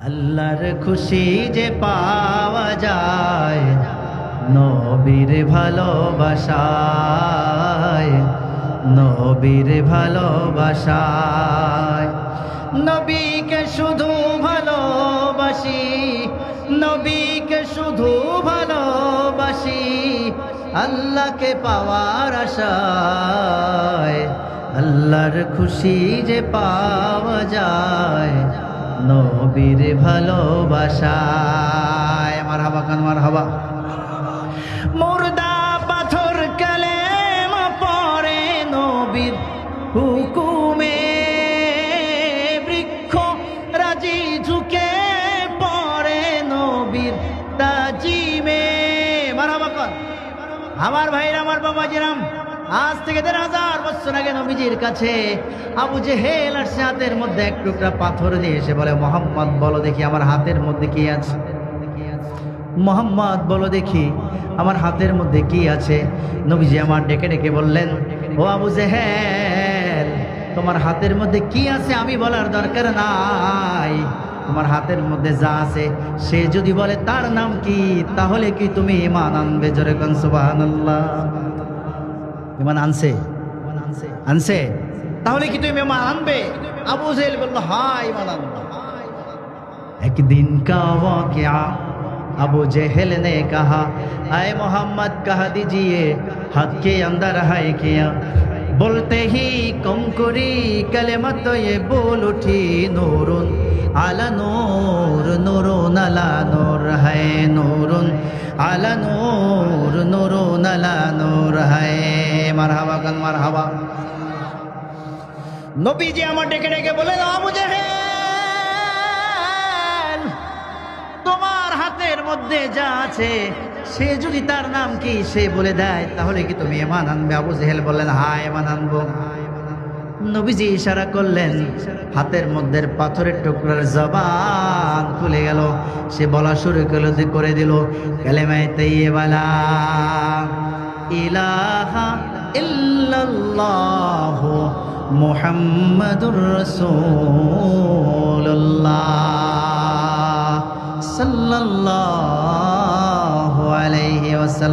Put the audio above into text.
আল্লাহর খুশি যে পাওয়া যায় নবীর ভালোবাসায়, নবীর ভালোবাসায়। নবীকে শুধু ভালোবাসি, নবীকে শুধু ভালোবাসি, আল্লাহকে পাওয়ার আশায়। আল্লাহর খুশি যে পাওয়া যায় নবীর ভালোবাসায়। মারহাবা কান মারহাবা। মুর্দা পাথর কালেমা পড়ে নবীর হুকুমে, বৃক্ষ রাজি ঝুঁকে পড়ে নবীর তাজিমে। মারহাবা কান আমার ভাইরা, আমার বাবাজিরাম। আজ থেকে ১,৫০০ বছর আগে নবীজির কাছে আবু জেহেল আসছে, হাতের মধ্যে এক টুকরা পাথর দিয়ে এসে বলে, মোহাম্মদ বলো দেখি আমার হাতের মধ্যে কি আছে। মোহাম্মদ বলো দেখি আমার হাতের মধ্যে কি আছে। নবীজি আমার ডেকে ডেকে বললেন, ও আবু জেহেল, তোমার হাতের মধ্যে কি আছে আমি বলার দরকার নাই। তোমার হাতের মধ্যে যা আছে সে যদি বলে তার নাম কি, তাহলে কি তুমি ঈমান আনবে? জোরে কোন সুবহানাল্লাহ। ঈমান আনছে? আনছে? তাহলে কি তুমি ঈমান আনবে? আবু জেহেল বলল, হ্যাঁ ঈমান আনবো। একদিন কা ওয়াকিয়া, अबू जहल ने कहा, आए मोहम्मद कहा दीजिए हक के अंदर है क्या। बोलते ही कुमकुरी कलेमा तो ये बोल उठी, नूरुन आला नूर, नूरुन अला नूर है, नूरुन आला नूर, नूरुन अला नूर है। मरहबा कन मरहबा। नबी जी আমার ডেকে ডেকে বলেন, আবু জেহেল, তোমার হাতের মধ্যে যা আছে সে যদি তার নাম কি সে বলে দেয়, তাহলে কি তুমি ঈমান আনবে? আবু জেহেল বললেন, হ্যাঁ ঈমান আনবো। নবীজি ইশারা করলেন, হাতের মধ্যে পাথরের টুকরার জবান খুলে গেল, সে বলা শুরু করে দিল, কালেমায়ে তাইয়্যিবা লা ইলাহা ইল্লাল্লাহু মুহাম্মাদুর রাসূলুল্লাহ সাল্লাল্লাহু আলাইহি ওয়াসাল্লাম।